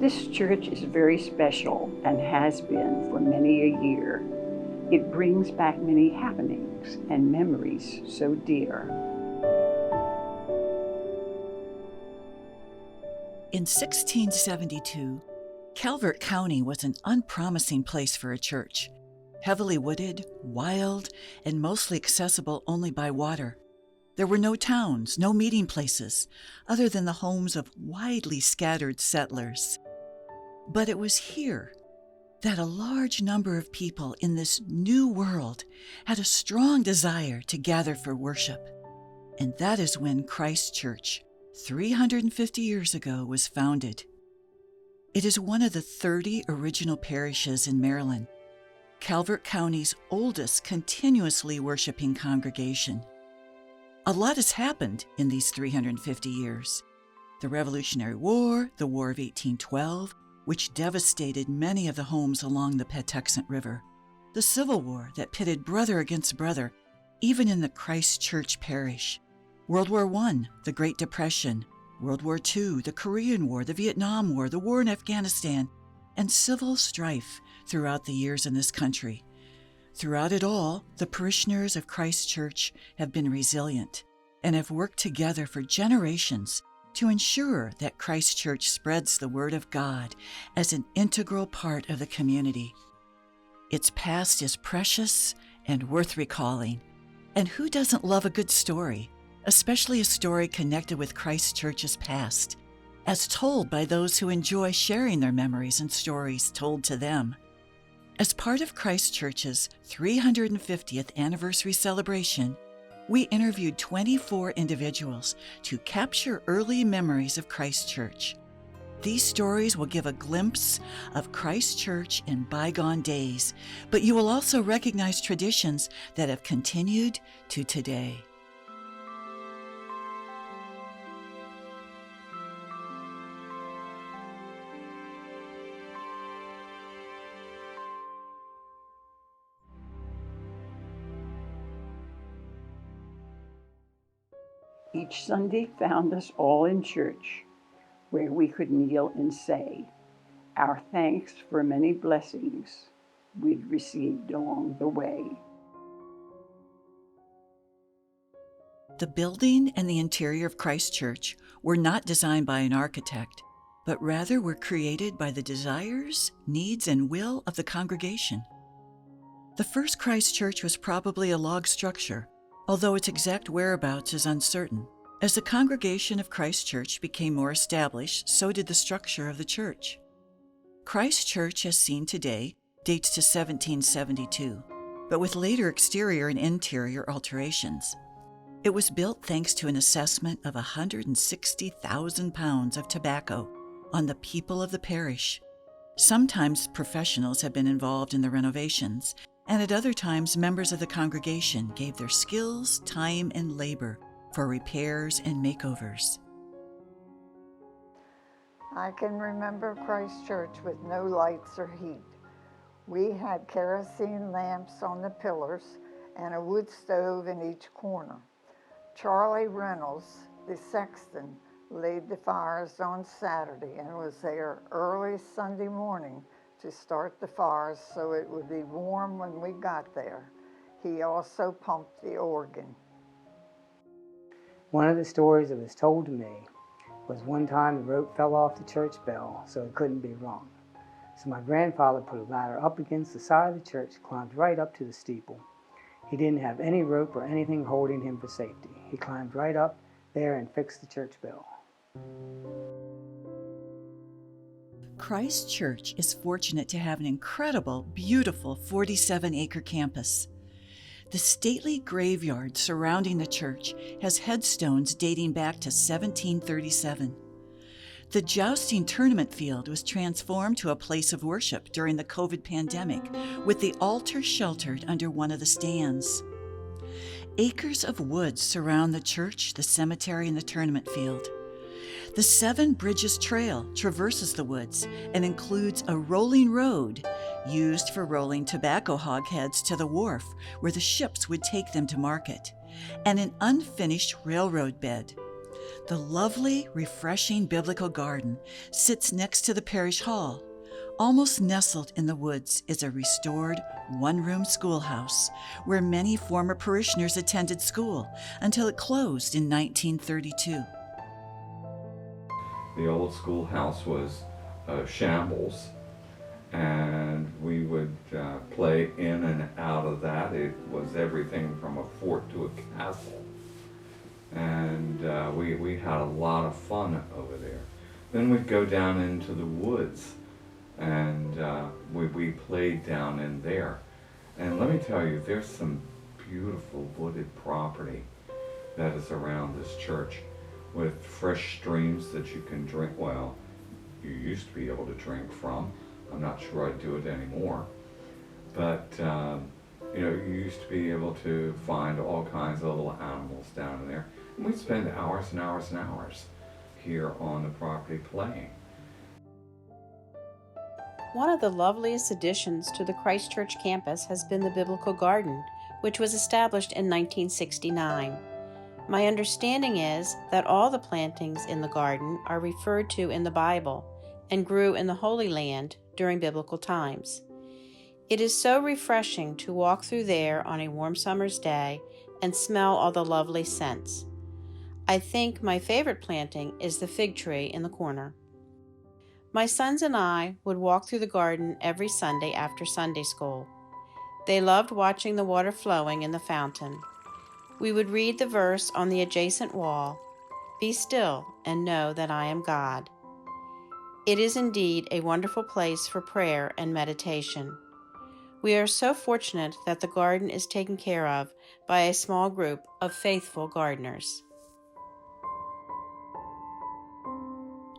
This church is very special and has been for many a year. It brings back many happenings and memories so dear. In 1672, Calvert County was an unpromising place for a church. Heavily wooded, wild, and mostly accessible only by water. There were no towns, no meeting places, other than the homes of widely scattered settlers. But it was here that a large number of people in this new world had a strong desire to gather for worship. And that is when Christ Church, 350 years ago, was founded. It is one of the 30 original parishes in Maryland, Calvert County's oldest continuously worshiping congregation. A lot has happened in these 350 years. The Revolutionary War, the War of 1812, which devastated many of the homes along the Patuxent River. The Civil War that pitted brother against brother, even in the Christ Church parish. World War I, the Great Depression, World War II, the Korean War, the Vietnam War, the war in Afghanistan, and civil strife throughout the years in this country. Throughout it all, the parishioners of Christ Church have been resilient and have worked together for generations to ensure that Christ Church spreads the Word of God as an integral part of the community. Its past is precious and worth recalling. And who doesn't love a good story, especially a story connected with Christ Church's past, as told by those who enjoy sharing their memories and stories told to them? As part of Christ Church's 350th anniversary celebration, we interviewed 24 individuals to capture early memories of Christ Church. These stories will give a glimpse of Christ Church in bygone days, but you will also recognize traditions that have continued to today. Each Sunday found us all in church, where we could kneel and say our thanks for many blessings we'd received along the way. The building and the interior of Christ Church were not designed by an architect, but rather were created by the desires, needs, and will of the congregation. The first Christ Church was probably a log structure, although its exact whereabouts is uncertain. As the congregation of Christ Church became more established, so did the structure of the church. Christ Church, as seen today, dates to 1772, but with later exterior and interior alterations. It was built thanks to an assessment of 160,000 pounds of tobacco on the people of the parish. Sometimes professionals have been involved in the renovations, and at other times members of the congregation gave their skills, time, and labor for repairs and makeovers. I can remember Christ Church with no lights or heat. We had kerosene lamps on the pillars and a wood stove in each corner. Charlie Reynolds, the sexton, laid the fires on Saturday and was there early Sunday morning to start the fires so it would be warm when we got there. He also pumped the organ. One of the stories that was told to me was one time the rope fell off the church bell so it couldn't be rung. So my grandfather put a ladder up against the side of the church, climbed right up to the steeple. He didn't have any rope or anything holding him for safety. He climbed right up there and fixed the church bell. Christ Church is fortunate to have an incredible, beautiful 47-acre campus. The stately graveyard surrounding the church has headstones dating back to 1737. The jousting tournament field was transformed to a place of worship during the COVID pandemic, with the altar sheltered under one of the stands. Acres of woods surround the church, the cemetery, and the tournament field. The Seven Bridges Trail traverses the woods and includes a rolling road used for rolling tobacco hogsheads to the wharf where the ships would take them to market, and an unfinished railroad bed. The lovely, refreshing biblical garden sits next to the parish hall. Almost nestled in the woods is a restored one-room schoolhouse where many former parishioners attended school until it closed in 1932. The old schoolhouse was shambles, and we would play in and out of that. It was everything from a fort to a castle. And we had a lot of fun over there. Then we'd go down into the woods, and we played down in there. And let me tell you, there's some beautiful wooded property that is around this church with fresh streams that you can drink. Well, you used to be able to drink from. I'm not sure I do it anymore. But you used to be able to find all kinds of little animals down in there. And we'd spend hours and hours and hours here on the property playing. One of the loveliest additions to the Christ Church campus has been the Biblical Garden, which was established in 1969. My understanding is that all the plantings in the garden are referred to in the Bible and grew in the Holy Land during biblical times. It is so refreshing to walk through there on a warm summer's day and smell all the lovely scents. I think my favorite planting is the fig tree in the corner. My sons and I would walk through the garden every Sunday after Sunday school. They loved watching the water flowing in the fountain. We would read the verse on the adjacent wall, "Be still and know that I am God." It is indeed a wonderful place for prayer and meditation. We are so fortunate that the garden is taken care of by a small group of faithful gardeners.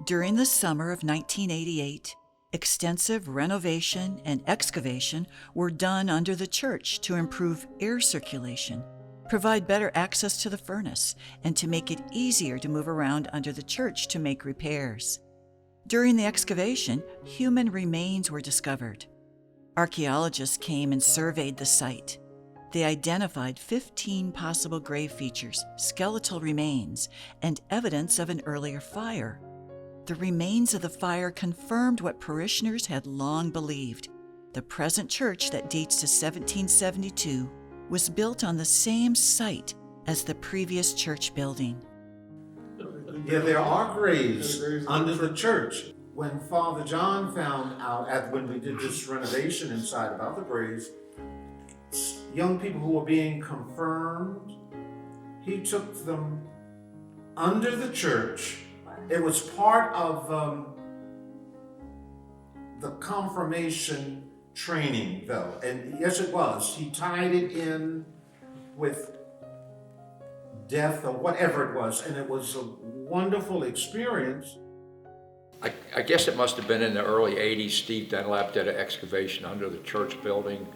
During the summer of 1988, extensive renovation and excavation were done under the church to improve air circulation, provide better access to the furnace, and to make it easier to move around under the church to make repairs. During the excavation, human remains were discovered. Archaeologists came and surveyed the site. They identified 15 possible grave features, skeletal remains, and evidence of an earlier fire. The remains of the fire confirmed what parishioners had long believed. The present church that dates to 1772 was built on the same site as the previous church building. Yeah, there are graves under the church. When Father John found out, when we did this renovation inside about the graves, young people who were being confirmed, he took them under the church. It was part of the confirmation training, though. And yes, it was. He tied it in with death or whatever it was, and it was a wonderful experience. I guess it must have been in the early 80s. Steve Dunlap did an excavation under the church building.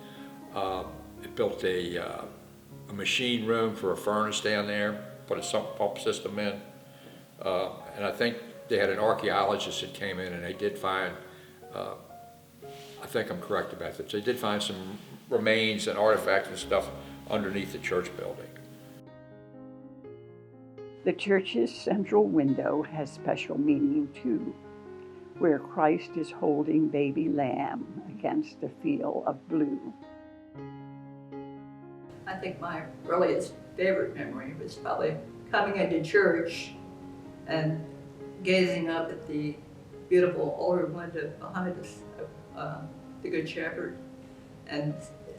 It built a machine room for a furnace down there, put a sump pump system in. And I think they had an archaeologist that came in, and they did find, I think I'm correct about this, they did find some remains and artifacts and stuff underneath the church building. The church's central window has special meaning too, where Christ is holding baby lamb against a field of blue. I think my earliest favorite memory was probably coming into church and gazing up at the beautiful altar window behind us, the Good Shepherd. And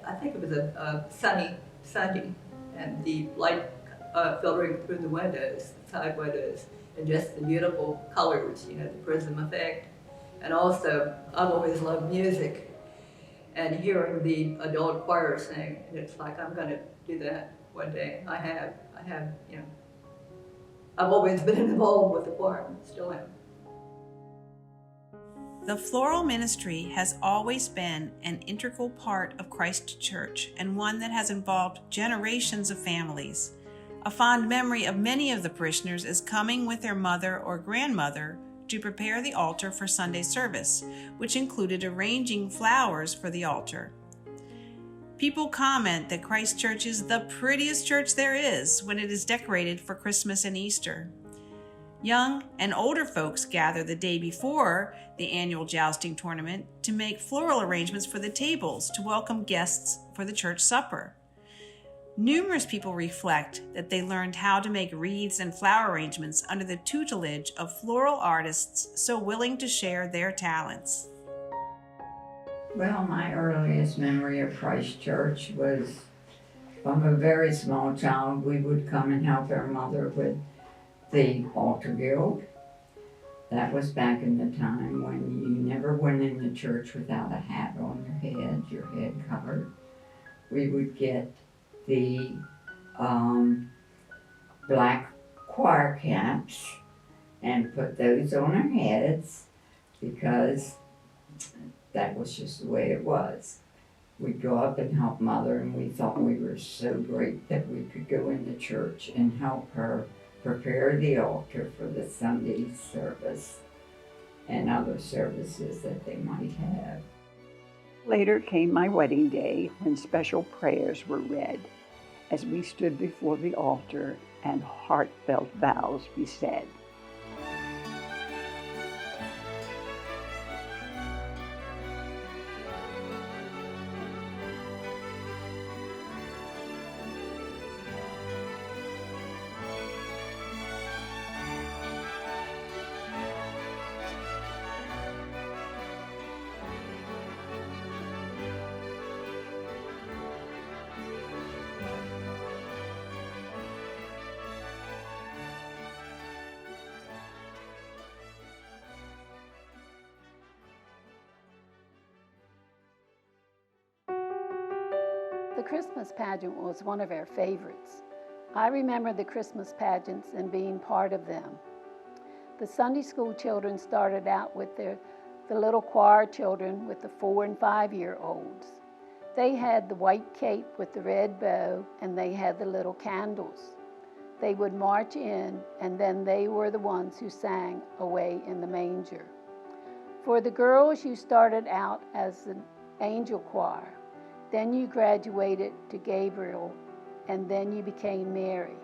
I think it was a sunny Sunday, and the light filtering through the windows, the side windows, and just the beautiful colors, the prism effect. And also, I've always loved music, and hearing the adult choir sing, and it's like, I'm going to do that one day. I have, I've always been involved with the choir, and still am. The floral ministry has always been an integral part of Christ Church, and one that has involved generations of families. A fond memory of many of the parishioners is coming with their mother or grandmother to prepare the altar for Sunday service, which included arranging flowers for the altar. People comment that Christ Church is the prettiest church there is when it is decorated for Christmas and Easter. Young and older folks gather the day before the annual jousting tournament to make floral arrangements for the tables to welcome guests for the church supper. Numerous people reflect that they learned how to make wreaths and flower arrangements under the tutelage of floral artists so willing to share their talents. Well, my earliest memory of Christ Church was from a very small child. We would come and help our mother with the altar guild. That was back in the time when you never went in the church without a hat on your head covered. We would get the black choir caps and put those on our heads because that was just the way it was. We'd go up and help Mother, and we thought we were so great that we could go into church and help her prepare the altar for the Sunday service and other services that they might have. Later came my wedding day when special prayers were read as we stood before the altar and heartfelt vows be said. The Christmas pageant was one of our favorites. I remember the Christmas pageants and being part of them. The Sunday school children started out with the little choir children with the 4 and 5-year-olds. They had the white cape with the red bow, and they had the little candles. They would march in, and then they were the ones who sang Away in the Manger. For the girls, you started out as an angel choir. Then you graduated to Gabriel, and then you became Mary.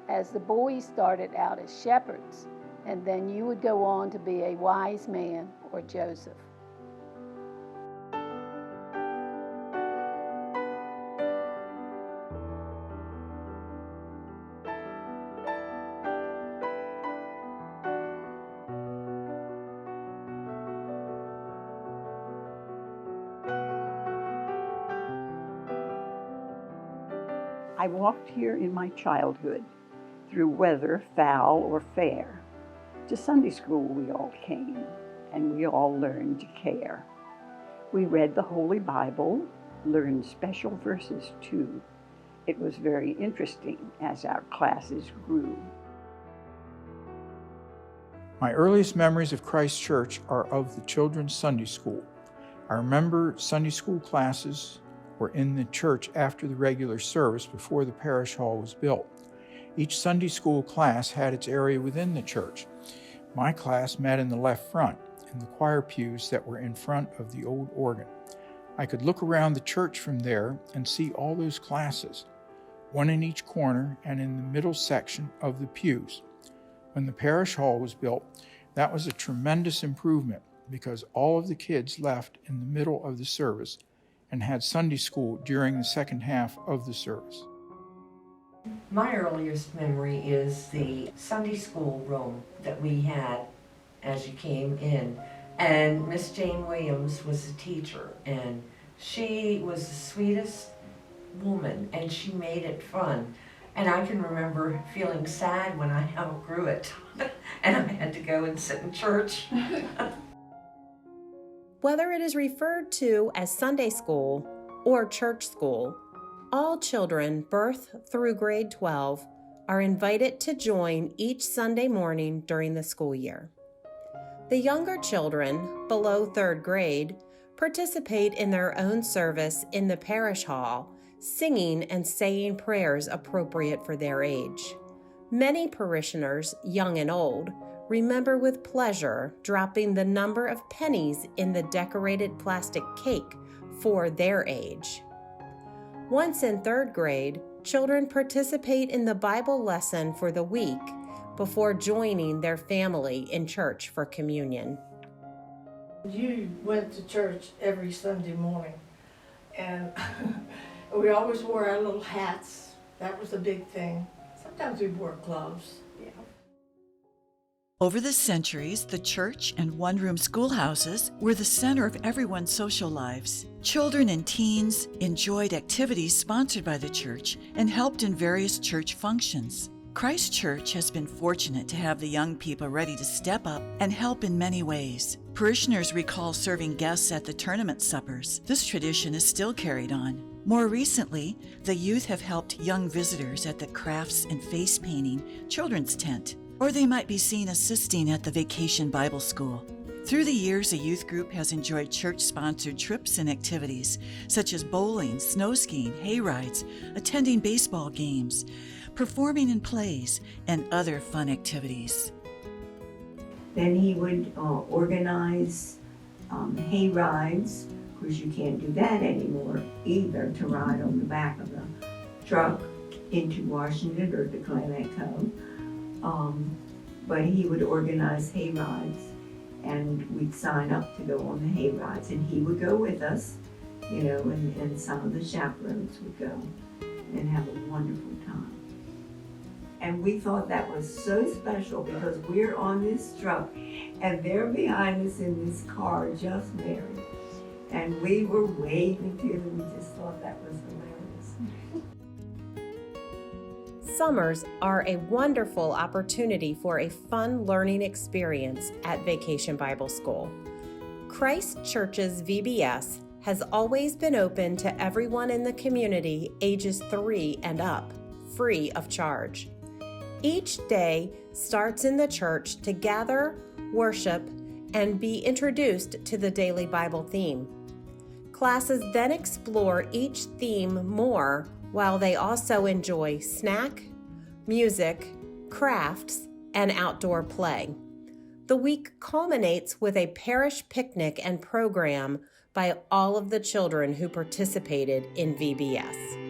As the boys started out as shepherds, and then you would go on to be a wise man or Joseph. I walked here in my childhood, through weather foul or fair. To Sunday school we all came, and we all learned to care. We read the Holy Bible, learned special verses too. It was very interesting as our classes grew. My earliest memories of Christ Church are of the children's Sunday school. I remember Sunday school classes were in the church after the regular service before the parish hall was built. Each Sunday school class had its area within the church. My class met in the left front, in the choir pews that were in front of the old organ. I could look around the church from there and see all those classes, one in each corner and in the middle section of the pews. When the parish hall was built, that was a tremendous improvement because all of the kids left in the middle of the service and had Sunday school during the second half of the service. My earliest memory is the Sunday school room that we had as you came in. And Miss Jane Williams was the teacher, and she was the sweetest woman, and she made it fun. And I can remember feeling sad when I outgrew it, and I had to go and sit in church. Whether it is referred to as Sunday school or church school, all children birth through grade 12 are invited to join each Sunday morning during the school year. The younger children, below 3rd grade, participate in their own service in the parish hall, singing and saying prayers appropriate for their age. Many parishioners, young and old, remember with pleasure dropping the number of pennies in the decorated plastic cake for their age. Once in 3rd grade, children participate in the Bible lesson for the week before joining their family in church for communion. You went to church every Sunday morning, and we always wore our little hats. That was a big thing. Sometimes we wore gloves. Yeah. Over the centuries, the church and one-room schoolhouses were the center of everyone's social lives. Children and teens enjoyed activities sponsored by the church and helped in various church functions. Christ Church has been fortunate to have the young people ready to step up and help in many ways. Parishioners recall serving guests at the tournament suppers. This tradition is still carried on. More recently, the youth have helped young visitors at the crafts and face painting children's tent, or they might be seen assisting at the Vacation Bible School. Through the years, a youth group has enjoyed church-sponsored trips and activities, such as bowling, snow skiing, hay rides, attending baseball games, performing in plays, and other fun activities. Then he would organize hay rides. Of course, you can't do that anymore either, to ride on the back of the truck into Washington or to Clement Cove. But he would organize hay rides, and we'd sign up to go on the hay rides, and he would go with us, you know, and some of the chaperones would go and have a wonderful time. And we thought that was so special because we're on this truck and they're behind us in this car just married. And we were waving to them. We just thought that was hilarious. Summers are a wonderful opportunity for a fun learning experience at Vacation Bible School. Christ Church's VBS has always been open to everyone in the community ages 3 and up, free of charge. Each day starts in the church to gather, worship, and be introduced to the daily Bible theme. Classes then explore each theme more while they also enjoy snack, music, crafts, and outdoor play. The week culminates with a parish picnic and program by all of the children who participated in VBS.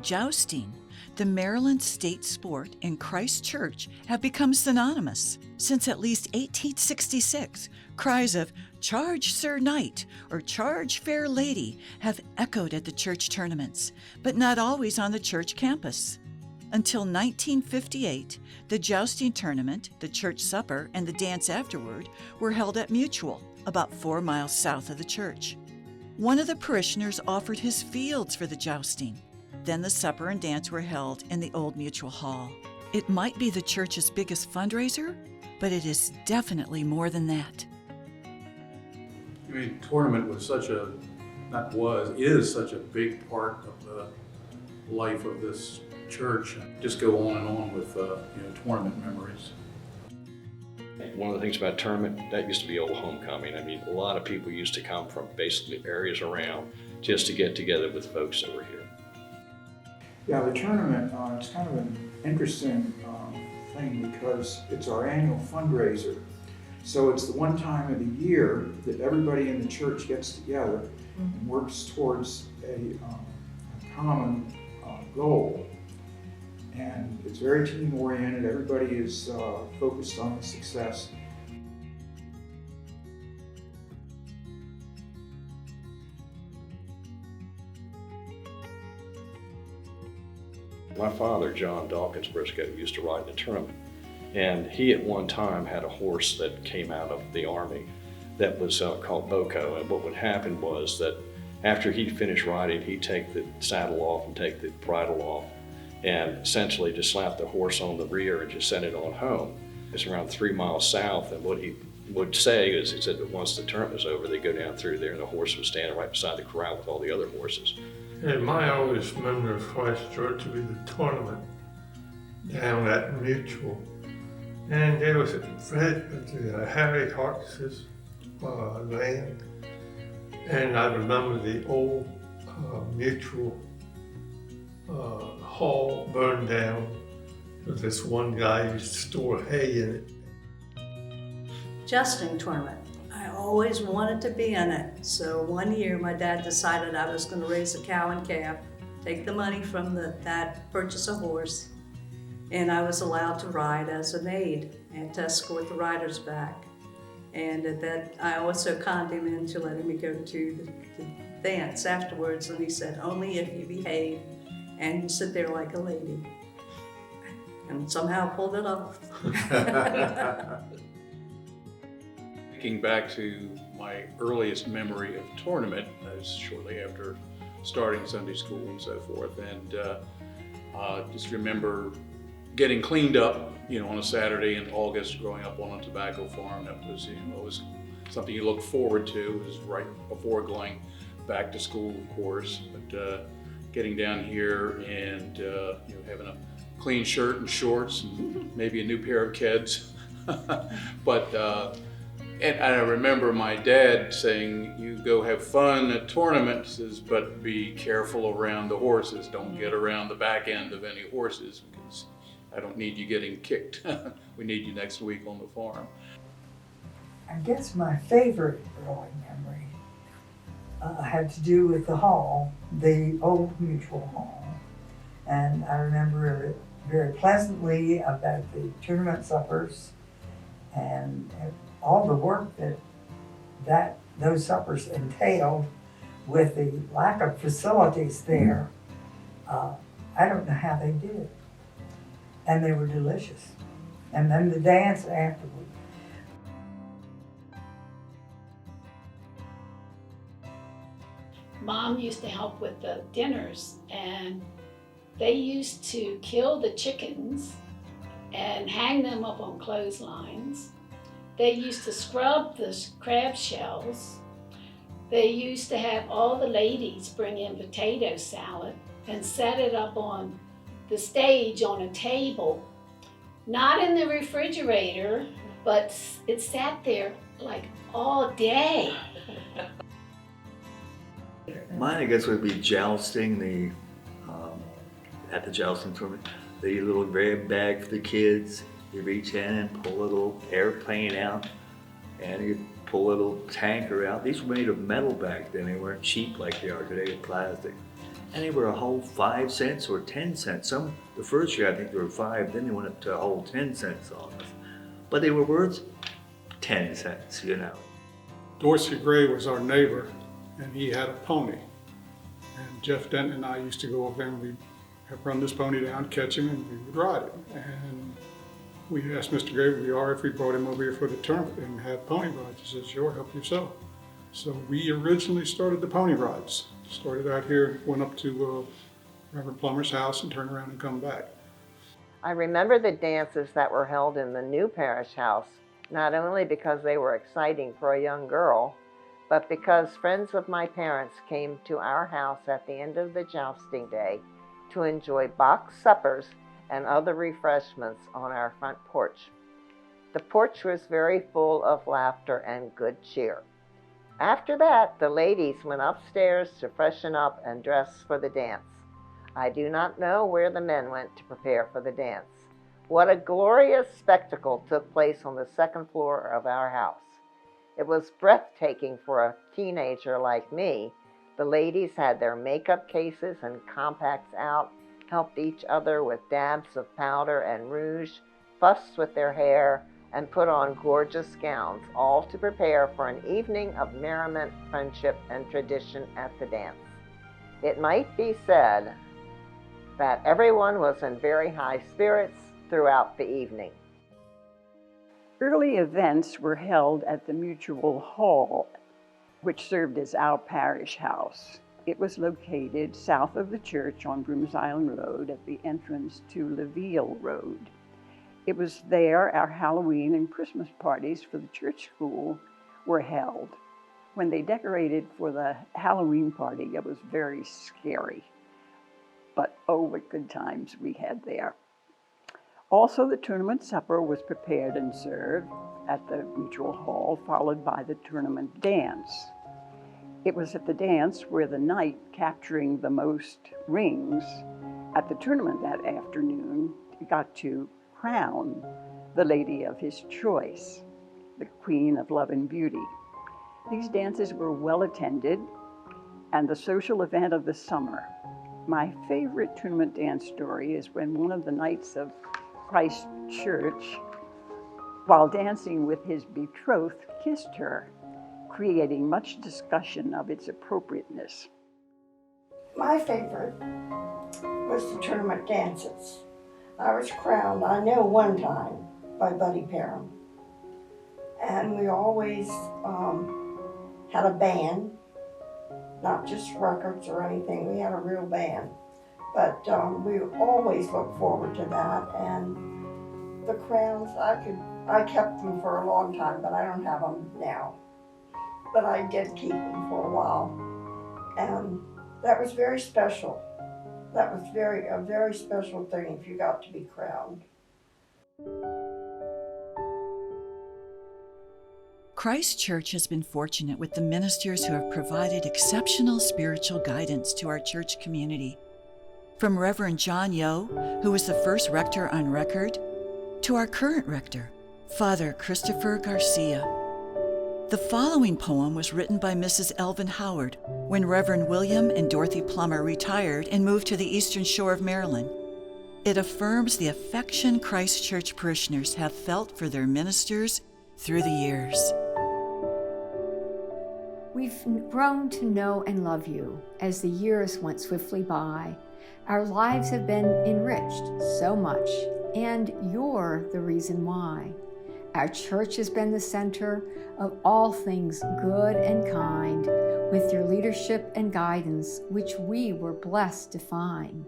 Jousting, the Maryland state sport, and Christ Church have become synonymous. Since at least 1866, cries of "Charge, Sir Knight" or "Charge, Fair Lady" have echoed at the church tournaments, but not always on the church campus. Until 1958, the jousting tournament, the church supper, and the dance afterward were held at Mutual, about 4 miles south of the church. One of the parishioners offered his fields for the jousting. Then the supper and dance were held in the old Mutual Hall. It might be the church's biggest fundraiser, but it is definitely more than that. I mean, tournament was is such a big part of the life of this church. Just go on and on with tournament memories. One of the things about tournament, that used to be old homecoming. I mean, a lot of people used to come from basically areas around just to get together with folks that were here. Yeah, the tournament, it's kind of an interesting thing because it's our annual fundraiser. So it's the one time of the year that everybody in the church gets together and works towards a common goal. And it's very team-oriented. Everybody is focused on the success. My father, John Dawkins Briscoe, used to ride in the tournament. And he at one time had a horse that came out of the Army that was called Boko. And what would happen was that after he'd finish riding, he'd take the saddle off and take the bridle off and essentially just slap the horse on the rear and just send it on home. It's around 3 miles south, and what he would say is, he said that once the tournament was over, they'd go down through there and the horse was standing right beside the corral with all the other horses. And my oldest memory of Christ Church would be the tournament down at Mutual. And there was Harry Hart's land. And I remember the old Mutual hall burned down. This one guy used to store hay in it. Jousting tournament. I always wanted to be in it. So one year my dad decided I was going to raise a cow and calf, take the money from that, purchase a horse, and I was allowed to ride as an aide and to escort the riders back. And at that, I also conned him into letting me go to the dance afterwards, and he said, only if you behave and you sit there like a lady. And somehow pulled it off. Thinking back to my earliest memory of tournament, shortly after starting Sunday school and so forth, and just remember getting cleaned up, on a Saturday in August, growing up on a tobacco farm. That was, always something you looked forward to. It was right before going back to school, of course, but getting down here and having a clean shirt and shorts and maybe a new pair of Keds, but. And I remember my dad saying, you go have fun at tournaments, but be careful around the horses. Don't get around the back end of any horses, because I don't need you getting kicked. We need you next week on the farm. I guess my favorite early memory had to do with the hall, the old Mutual Hall. And I remember very pleasantly about the tournament suppers and all the work that those suppers entailed with the lack of facilities there. I don't know how they did it. And they were delicious. And then the dance afterward. Mom used to help with the dinners, and they used to kill the chickens and hang them up on clotheslines. They used to scrub the crab shells. They used to have all the ladies bring in potato salad and set it up on the stage on a table, not in the refrigerator, but it sat there like all day. Mine, I guess, would be jousting, at the jousting tournament, the little grab bag for the kids. You reach in and pull a little airplane out, and you pull a little tanker out. These were made of metal back then. They weren't cheap like they are today with plastic. And they were a whole 5 cents or 10 cents. The first year I think they were 5, then they went up to a whole 10 cents on us. But they were worth 10 cents, Dorsey Gray was our neighbor, and he had a pony. And Jeff Denton and I used to go over there, and we'd run this pony down, catch him, and we would ride it. And we asked Mr. Gray where we are if we brought him over here for the tournament and have pony rides. He said, sure, help yourself. So we originally started the pony rides. Started out here, went up to Reverend Plummer's house and turned around and come back. I remember the dances that were held in the new parish house, not only because they were exciting for a young girl, but because friends of my parents came to our house at the end of the jousting day to enjoy boxed suppers and other refreshments on our front porch. The porch was very full of laughter and good cheer. After that, the ladies went upstairs to freshen up and dress for the dance. I do not know where the men went to prepare for the dance. What a glorious spectacle took place on the second floor of our house. It was breathtaking for a teenager like me. The ladies had their makeup cases and compacts out, helped each other with dabs of powder and rouge, fussed with their hair, and put on gorgeous gowns, all to prepare for an evening of merriment, friendship, and tradition at the dance. It might be said that everyone was in very high spirits throughout the evening. Early events were held at the Mutual Hall, which served as our parish house. It was located south of the church on Brooms Island Road at the entrance to Leveille Road. It was there our Halloween and Christmas parties for the church school were held. When they decorated for the Halloween party, it was very scary. But oh, what good times we had there. Also, the tournament supper was prepared and served at the Mutual Hall, followed by the tournament dance. It was at the dance where the knight capturing the most rings at the tournament that afternoon got to crown the lady of his choice, the Queen of Love and Beauty. These dances were well attended and the social event of the summer. My favorite tournament dance story is when one of the knights of Christ Church, while dancing with his betrothed, kissed her, creating much discussion of its appropriateness. My favorite was the tournament dances. I was crowned, I know one time, by Buddy Parham. And we always had a band, not just records or anything, we had a real band. But we always looked forward to that, and the crowns, I kept them for a long time, but I don't have them now. But I did keep them for a while, and that was very special. That was a very special thing if you got to be crowned. Christ Church has been fortunate with the ministers who have provided exceptional spiritual guidance to our church community. From Reverend John Yo, who was the first rector on record, to our current rector, Father Christopher Garcia. The following poem was written by Mrs. Elvin Howard when Reverend William and Dorothy Plummer retired and moved to the eastern shore of Maryland. It affirms the affection Christ Church parishioners have felt for their ministers through the years. We've grown to know and love you as the years went swiftly by. Our lives have been enriched so much, and you're the reason why. Our church has been the center of all things good and kind, with your leadership and guidance, which we were blessed to find.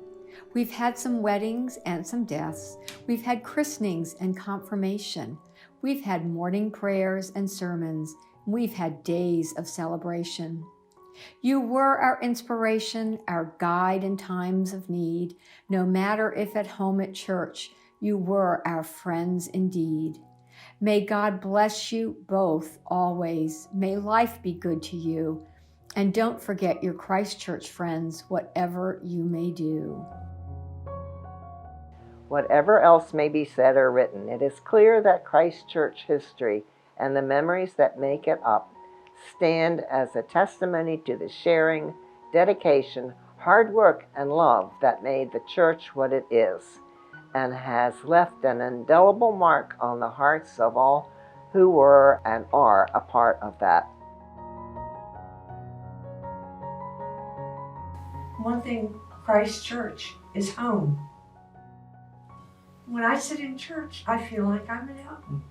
We've had some weddings and some deaths. We've had christenings and confirmation. We've had morning prayers and sermons. We've had days of celebration. You were our inspiration, our guide in times of need. No matter if at home at church, you were our friends indeed. May God bless you both always. May life be good to you. And don't forget your Christ Church friends, whatever you may do. Whatever else may be said or written, it is clear that Christ Church history and the memories that make it up stand as a testimony to the sharing, dedication, hard work, and love that made the church what it is, and has left an indelible mark on the hearts of all who were and are a part of that. One thing, Christ Church is home. When I sit in church, I feel like I'm in heaven.